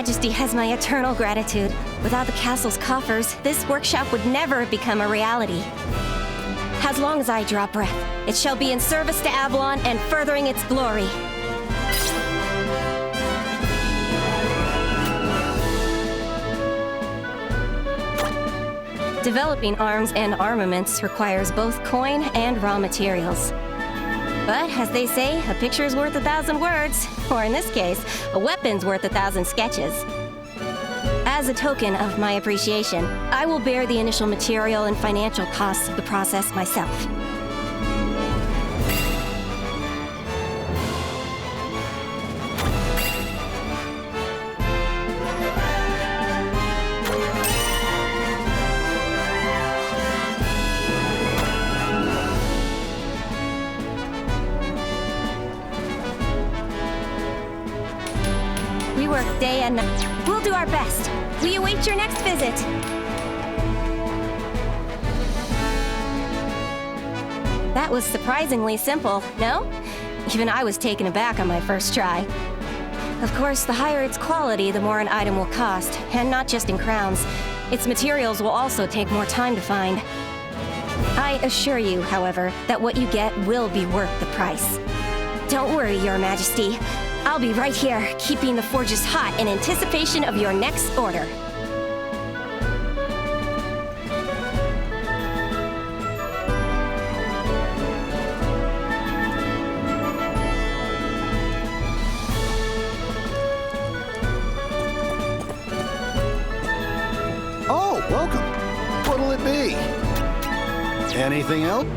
Majesty has my eternal gratitude. Without the castle's coffers, this workshop would never have become a reality. As long as I draw breath, it shall be in service to Avalon and furthering its glory. Developing arms and armaments requires both coin and raw materials. But, as they say, a picture's worth 1,000 words, or in this case, a weapon's worth 1,000 sketches. As a token of my appreciation, I will bear the initial material and financial costs of the process myself. We work day and night. We'll do our best. We await your next visit. That was surprisingly simple, no? Even I was taken aback on my first try. Of course, the higher its quality, the more an item will cost, and not just in crowns. Its materials will also take more time to find. I assure you, however, that what you get will be worth the price. Don't worry, Your Majesty. I'll be right here, keeping the forges hot in anticipation of your next order. Oh, welcome. What'll it be? Anything else?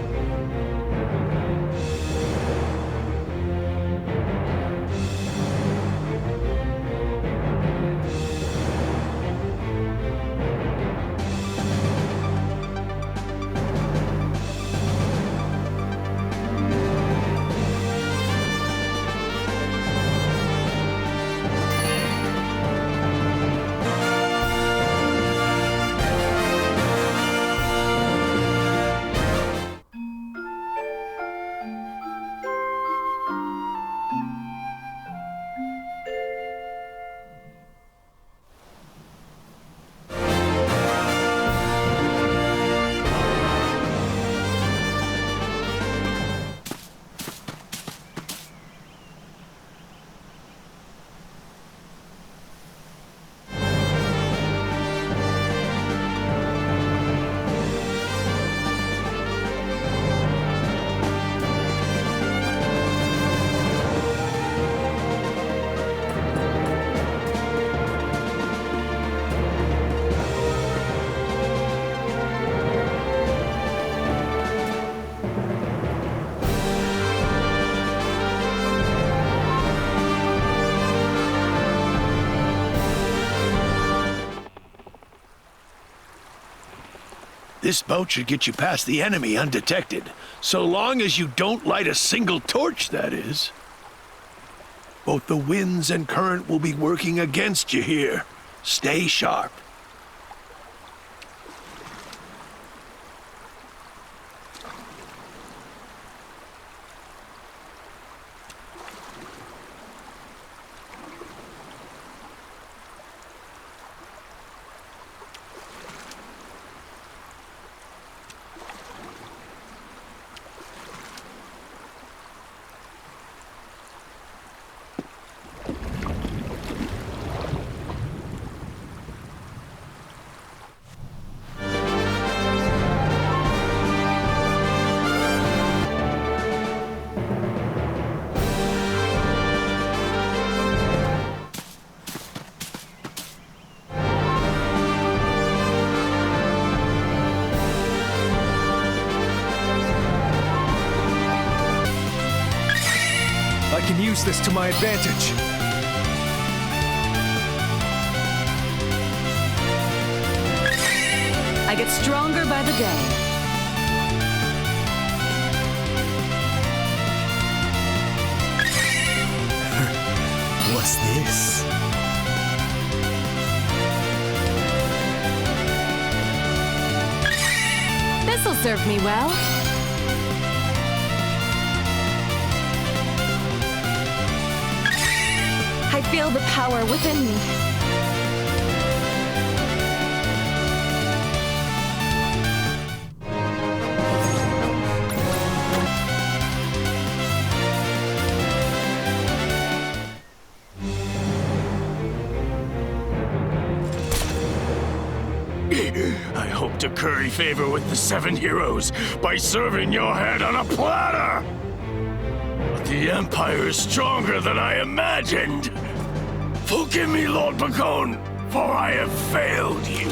This boat should get you past the enemy undetected, so long as you don't light a single torch, that is. Both the winds and current will be working against you here. Stay sharp. I can use this to my advantage. I get stronger by the day. What's this? This'll serve me well. I feel the power within me. I hope to curry favor with the 7 heroes by serving your head on a platter! But the Empire is stronger than I imagined! Forgive me, Lord Bacone, for I have failed you!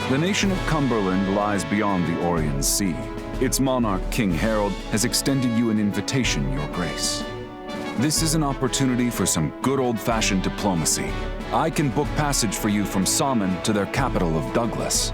The nation of Cumberland lies beyond the Orient Sea. Its monarch, King Harold, has extended you an invitation, Your Grace. This is an opportunity for some good old-fashioned diplomacy. I can book passage for you from Salmon to their capital of Douglas.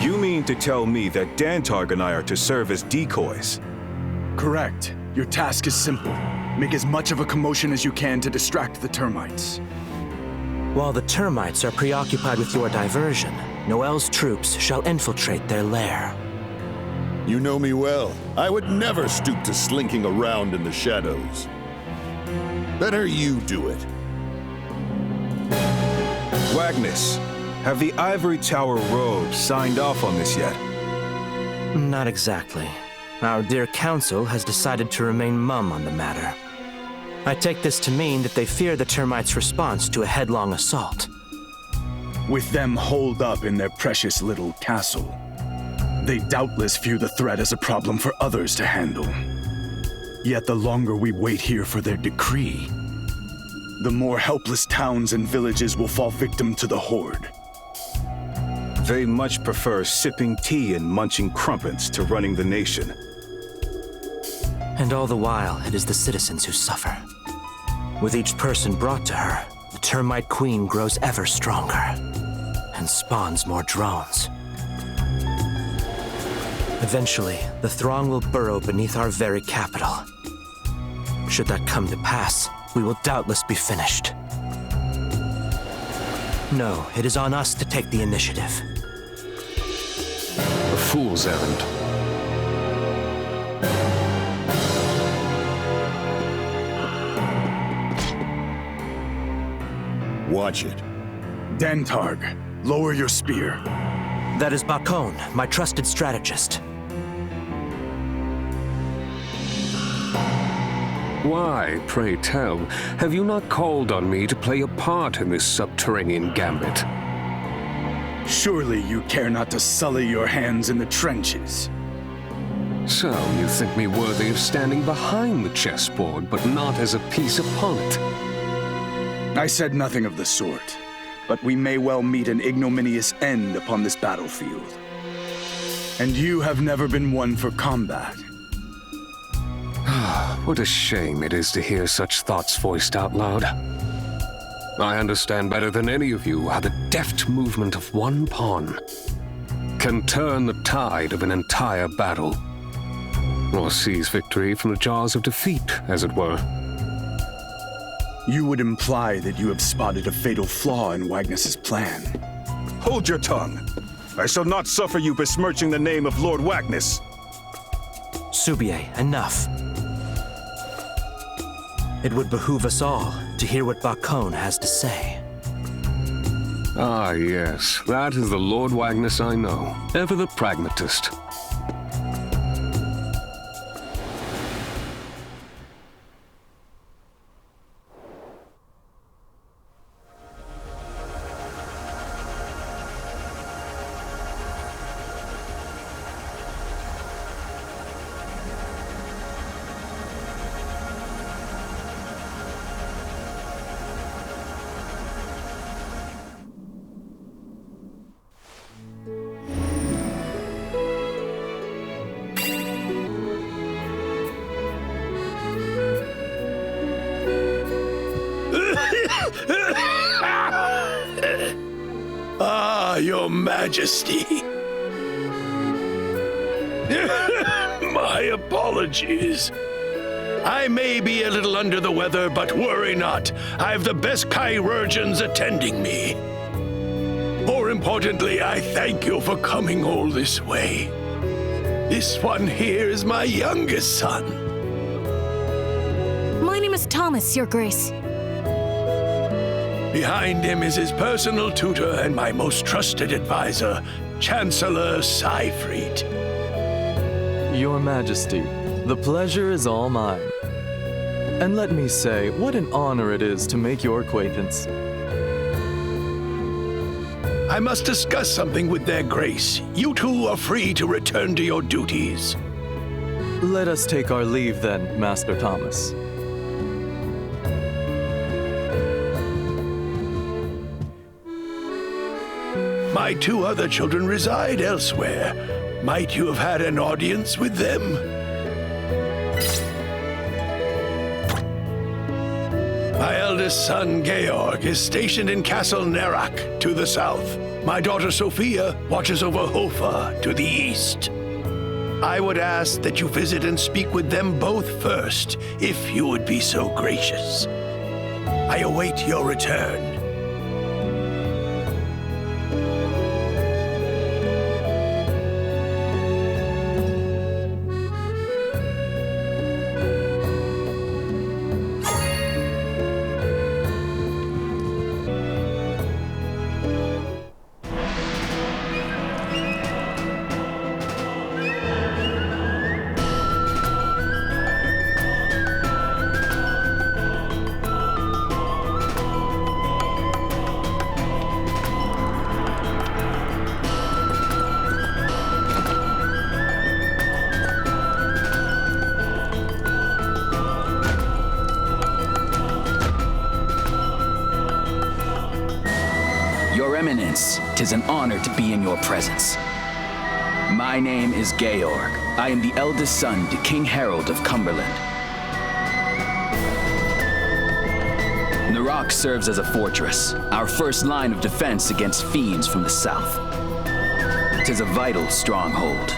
You mean to tell me that Dantarg and I are to serve as decoys? Correct. Your task is simple. Make as much of a commotion as you can to distract the termites. While the termites are preoccupied with your diversion, Noel's troops shall infiltrate their lair. You know me well. I would never stoop to slinking around in the shadows. Better you do it. Wagnus, have the Ivory Tower robes signed off on this yet? Not exactly. Our dear council has decided to remain mum on the matter. I take this to mean that they fear the termites' response to a headlong assault. With them holed up in their precious little castle, they doubtless view the threat as a problem for others to handle. Yet the longer we wait here for their decree, the more helpless towns and villages will fall victim to the horde. They much prefer sipping tea and munching crumpets to running the nation. And all the while, it is the citizens who suffer. With each person brought to her, the termite queen grows ever stronger and spawns more drones. Eventually, the throng will burrow beneath our very capital. Should that come to pass, we will doubtless be finished. No, it is on us to take the initiative. A fool's errand. Watch it. Dantarg, lower your spear. That is Bakone, my trusted strategist. Why, pray tell, have you not called on me to play a part in this subterranean gambit? Surely you care not to sully your hands in the trenches. So you think me worthy of standing behind the chessboard, but not as a piece upon it? I said nothing of the sort, but we may well meet an ignominious end upon this battlefield. And you have never been one for combat. What a shame it is to hear such thoughts voiced out loud. I understand better than any of you how the deft movement of one pawn can turn the tide of an entire battle, or seize victory from the jaws of defeat, as it were. You would imply that you have spotted a fatal flaw in Wagnus's plan. Hold your tongue. I shall not suffer you besmirching the name of Lord Wagnus. Subier, enough. It would behoove us all to hear what Bakone has to say. Ah, yes, that is the Lord Wagnus I know, ever the pragmatist. Ah, Your Majesty. My apologies. I may be a little under the weather, but worry not. I've the best chirurgeons attending me. More importantly, I thank you for coming all this way. This one here is my youngest son. My name is Thomas, Your Grace. Behind him is his personal tutor and my most trusted advisor, Chancellor Seifried. Your Majesty, the pleasure is all mine. And let me say, what an honor it is to make your acquaintance. I must discuss something with their grace. You two are free to return to your duties. Let us take our leave then, Master Thomas. My two other children reside elsewhere. Might you have had an audience with them? My eldest son, Georg, is stationed in Castle Nerak to the south. My daughter, Sophia, watches over Hofa to the east. I would ask that you visit and speak with them both first, if you would be so gracious. I await your return. Your Eminence, 'tis an honor to be in your presence. My name is Georg. I am the eldest son to King Harold of Cumberland. The rock serves as a fortress, our first line of defense against fiends from the south. 'Tis a vital stronghold.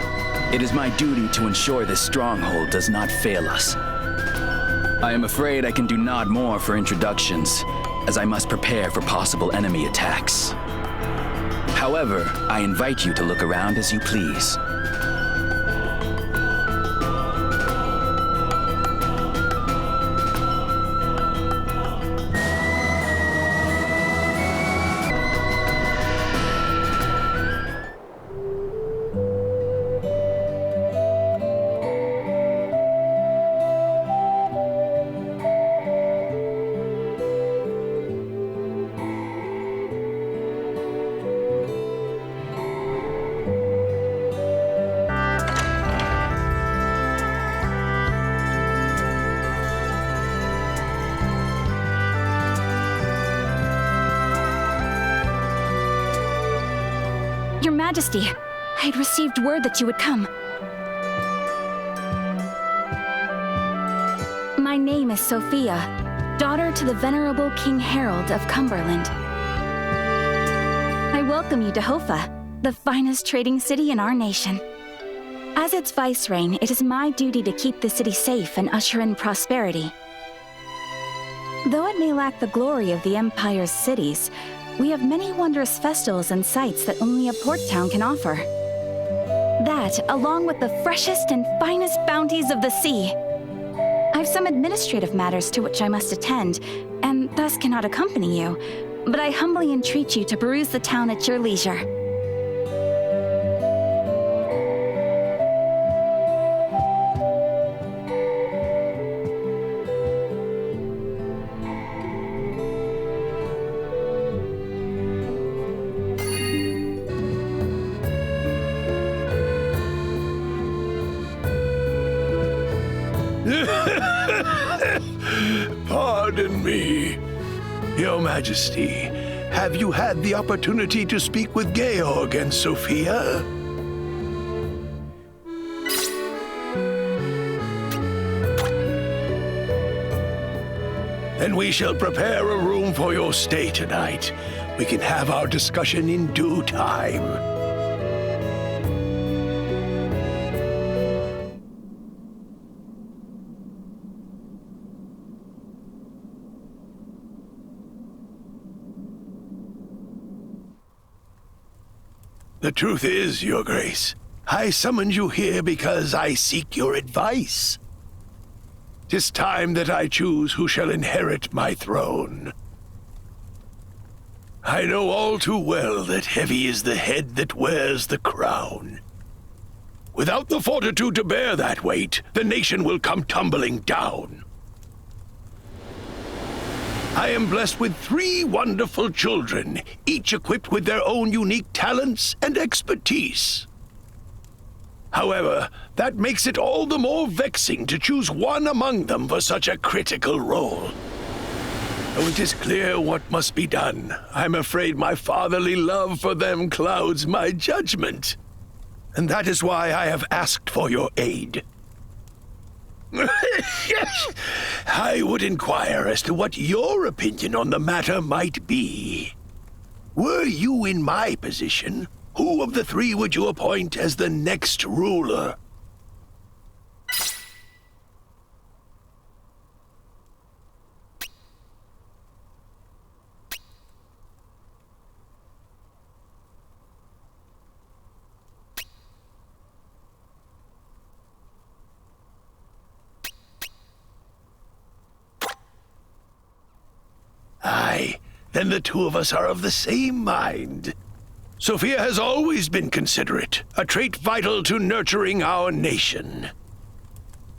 It is my duty to ensure this stronghold does not fail us. I am afraid I can do not more for introductions, as I must prepare for possible enemy attacks. However, I invite you to look around as you please. Your Majesty, I had received word that you would come. My name is Sophia, daughter to the venerable King Harold of Cumberland. I welcome you to Hofa, the finest trading city in our nation. As its vicereign, it is my duty to keep the city safe and usher in prosperity. Though it may lack the glory of the Empire's cities, we have many wondrous festivals and sights that only a port town can offer. That, along with the freshest and finest bounties of the sea. I have some administrative matters to which I must attend, and thus cannot accompany you, but I humbly entreat you to peruse the town at your leisure. Pardon me. Your Majesty, have you had the opportunity to speak with Georg and Sophia? Then we shall prepare a room for your stay tonight. We can have our discussion in due time. The truth is, Your Grace, I summoned you here because I seek your advice. 'Tis time that I choose who shall inherit my throne. I know all too well that heavy is the head that wears the crown. Without the fortitude to bear that weight, the nation will come tumbling down. I am blessed with 3 wonderful children, each equipped with their own unique talents and expertise. However, that makes it all the more vexing to choose one among them for such a critical role. Though it is clear what must be done, I'm afraid my fatherly love for them clouds my judgment. And that is why I have asked for your aid. I would inquire as to what your opinion on the matter might be. Were you in my position, who of the 3 would you appoint as the next ruler? Aye, then the 2 of us are of the same mind. Sophia has always been considerate, a trait vital to nurturing our nation.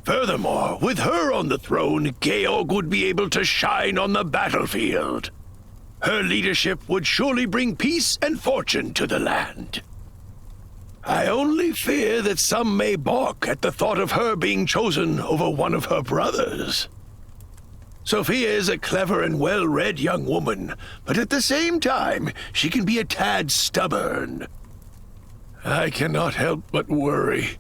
Furthermore, with her on the throne, Georg would be able to shine on the battlefield. Her leadership would surely bring peace and fortune to the land. I only fear that some may balk at the thought of her being chosen over one of her brothers. Sophia is a clever and well-read young woman, but at the same time, she can be a tad stubborn. I cannot help but worry.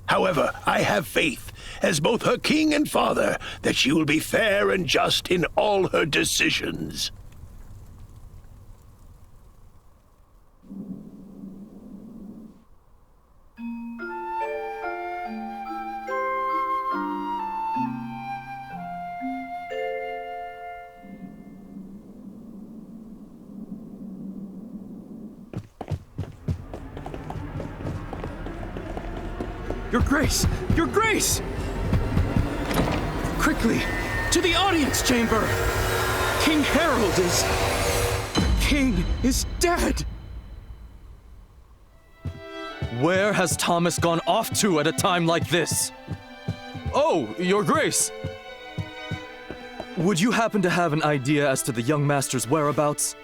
However, I have faith, as both her king and father, that she will be fair and just in all her decisions. Your Grace! Your Grace! Quickly, to the audience chamber! King Harold is... King is dead! Where has Thomas gone off to at a time like this? Oh, Your Grace! Would you happen to have an idea as to the young master's whereabouts?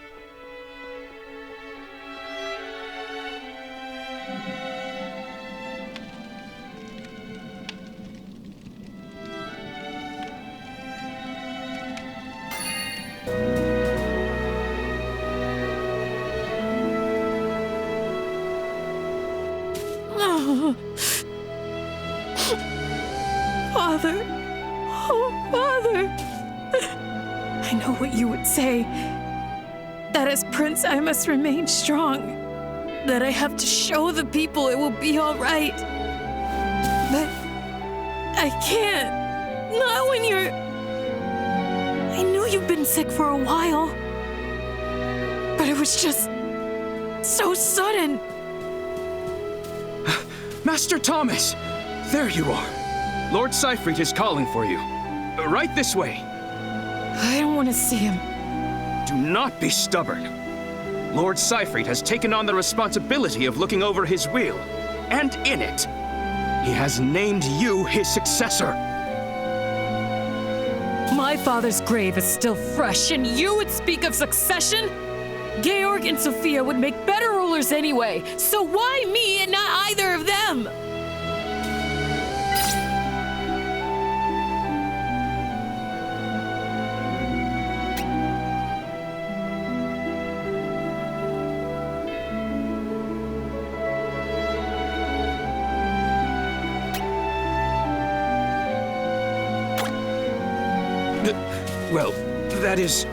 Father. Oh, Father. I know what you would say. That as Prince, I must remain strong. That I have to show the people it will be all right. But I can't. Not when you're... I knew you've been sick for a while. But it was just... so sudden. Master Thomas! There you are. Lord Seifried is calling for you. Right this way. I don't want to see him. Do not be stubborn. Lord Seifried has taken on the responsibility of looking over his will, and in it, he has named you his successor. My father's grave is still fresh, and you would speak of succession? Georg and Sophia would make better rulers anyway, so why me and not either of them? Well, that is...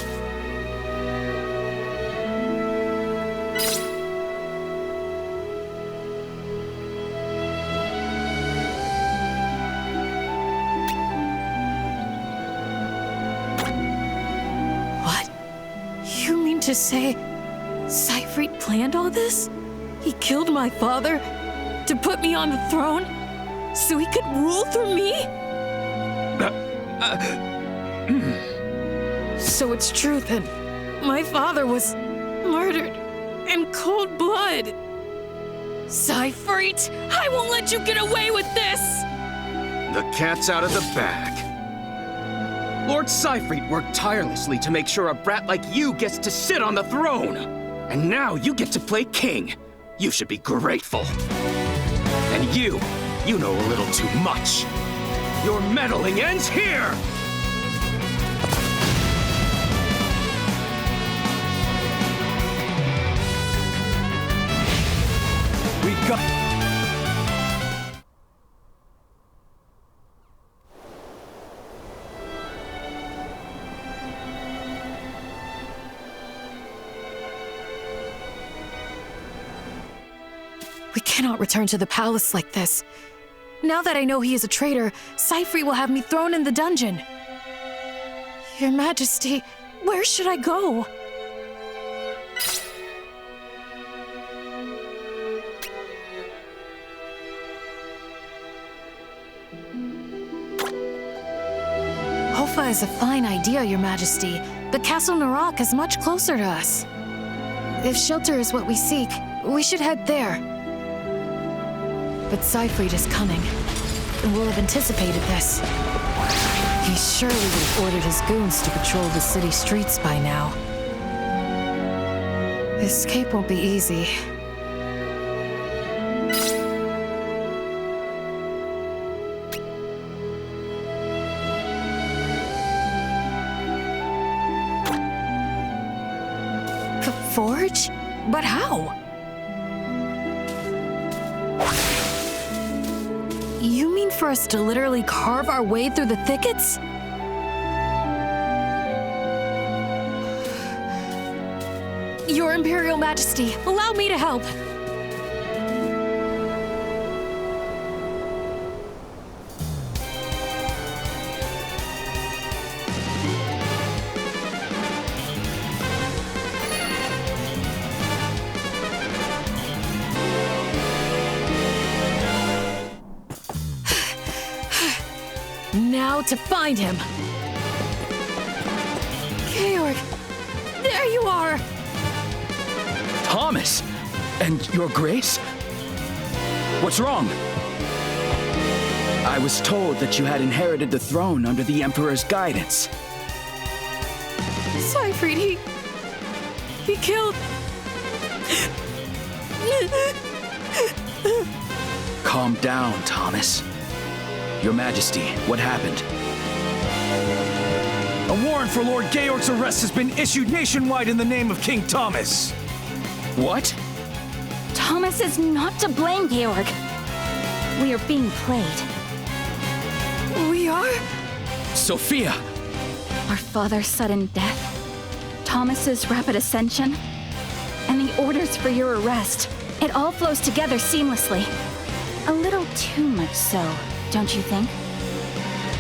What? You mean to say Seifried planned all this? He killed my father to put me on the throne so he could rule through me? So it's true then. My father was murdered in cold blood. Seifried, I won't let you get away with this! The cat's out of the bag. Lord Seifried worked tirelessly to make sure a brat like you gets to sit on the throne. And now you get to play king. You should be grateful. And you know a little too much. Your meddling ends here! We got... We cannot return to the palace like this. Now that I know he is a traitor, Seifried will have me thrown in the dungeon. Your Majesty, where should I go? Hofa is a fine idea, Your Majesty, but Castle Narak is much closer to us. If shelter is what we seek, we should head there. But Seifried is coming, and will have anticipated this. He surely would have ordered his goons to patrol the city streets by now. Escape won't be easy. Forge? But how? You mean for us to literally carve our way through the thickets? Your Imperial Majesty, allow me to help. Now to find him. Georg, there you are. Thomas! And your grace? What's wrong? I was told that you had inherited the throne under the Emperor's guidance. Seyfried, he killed... Calm down, Thomas. Your Majesty, what happened? A warrant for Lord Georg's arrest has been issued nationwide in the name of King Thomas. What? Thomas is not to blame, Georg. We are being played. We are? Sophia! Our father's sudden death, Thomas's rapid ascension, and the orders for your arrest. It all flows together seamlessly. A little too much so, don't you think?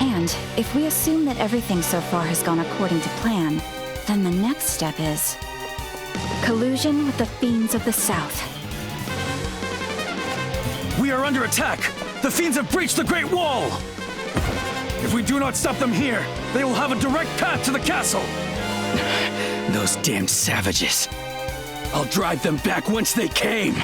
And if we assume that everything so far has gone according to plan, then the next step is collusion with the fiends of the South. We are under attack! The fiends have breached the Great Wall! If we do not stop them here, they will have a direct path to the castle! Those damned savages. I'll drive them back whence they came!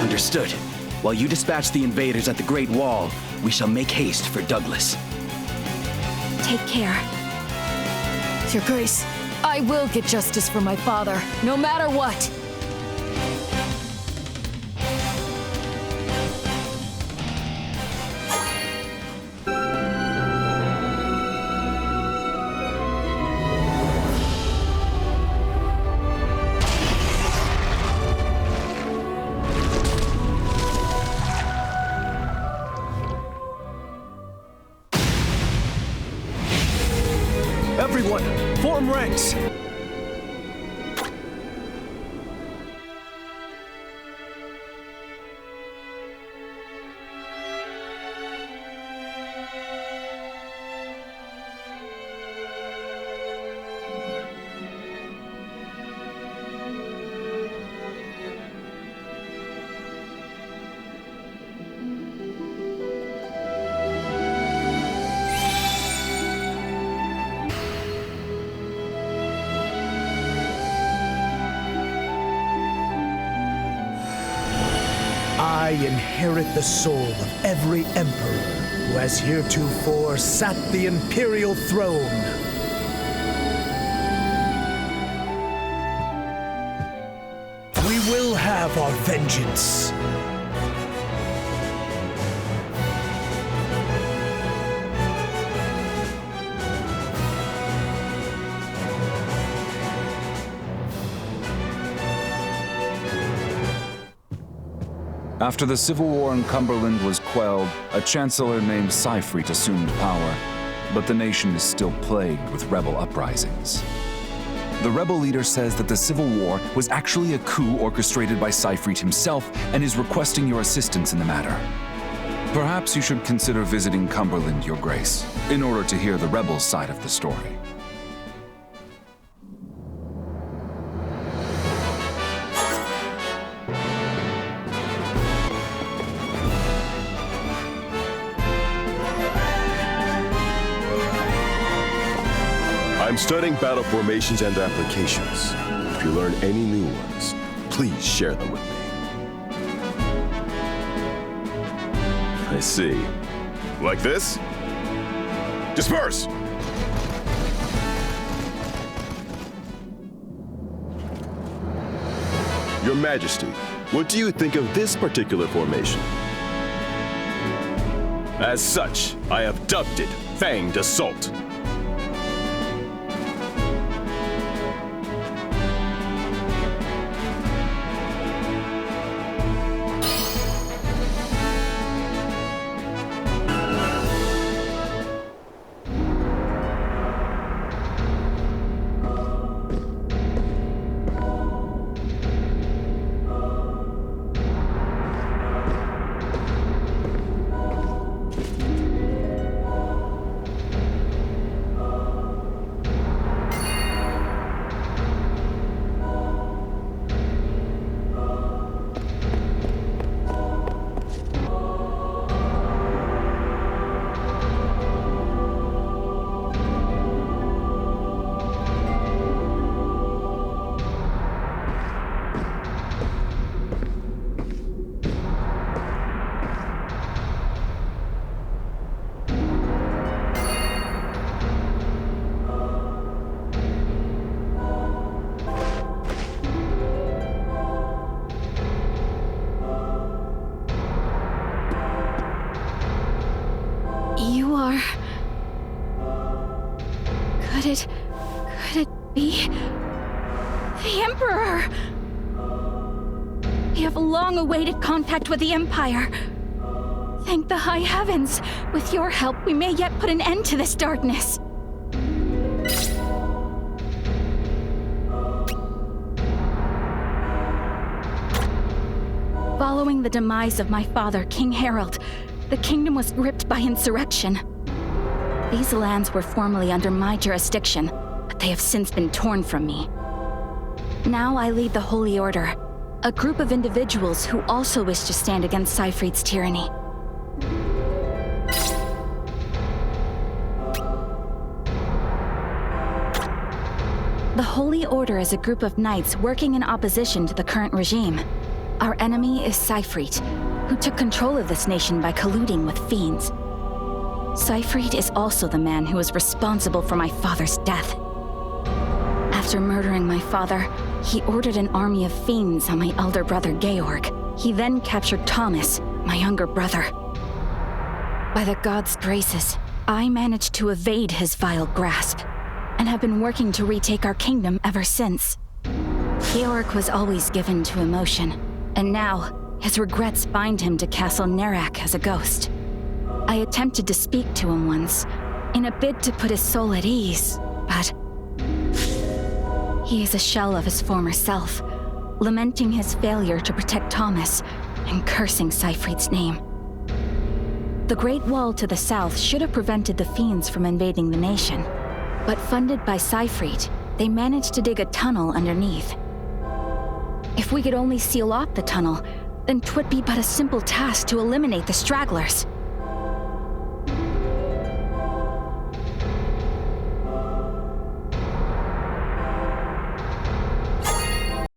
Understood. While you dispatch the invaders at the Great Wall, we shall make haste for Douglas. Take care. Your Grace, I will get justice for my father, no matter what. Everyone, form ranks! I inherit the soul of every emperor who has heretofore sat the imperial throne. We will have our vengeance. After the civil war in Cumberland was quelled, a chancellor named Seyfried assumed power, but the nation is still plagued with rebel uprisings. The rebel leader says that the civil war was actually a coup orchestrated by Seyfried himself and is requesting your assistance in the matter. Perhaps you should consider visiting Cumberland, Your Grace, in order to hear the rebel side of the story. I'm studying battle formations and applications. If you learn any new ones, please share them with me. I see. Like this? Disperse! Your Majesty, what do you think of this particular formation? As such, I have dubbed it Fanged Assault. Could it be the Emperor? We have long awaited contact with the Empire. Thank the high heavens. With your help, we may yet put an end to this darkness. Following the demise of my father, King Harold, the kingdom was gripped by insurrection. These lands were formerly under my jurisdiction, but they have since been torn from me. Now I lead the Holy Order, a group of individuals who also wish to stand against Siegfried's tyranny. The Holy Order is a group of knights working in opposition to the current regime. Our enemy is Siegfried, who took control of this nation by colluding with fiends. Siegfried is also the man who was responsible for my father's death. After murdering my father, he ordered an army of fiends on my elder brother Georg. He then captured Thomas, my younger brother. By the gods' graces, I managed to evade his vile grasp, and have been working to retake our kingdom ever since. Georg was always given to emotion, and now his regrets bind him to Castle Nerak as a ghost. I attempted to speak to him once, in a bid to put his soul at ease, but he is a shell of his former self, lamenting his failure to protect Thomas and cursing Siegfried's name. The Great Wall to the south should have prevented the fiends from invading the nation, but funded by Siegfried, they managed to dig a tunnel underneath. If we could only seal off the tunnel, then 'twould be but a simple task to eliminate the stragglers.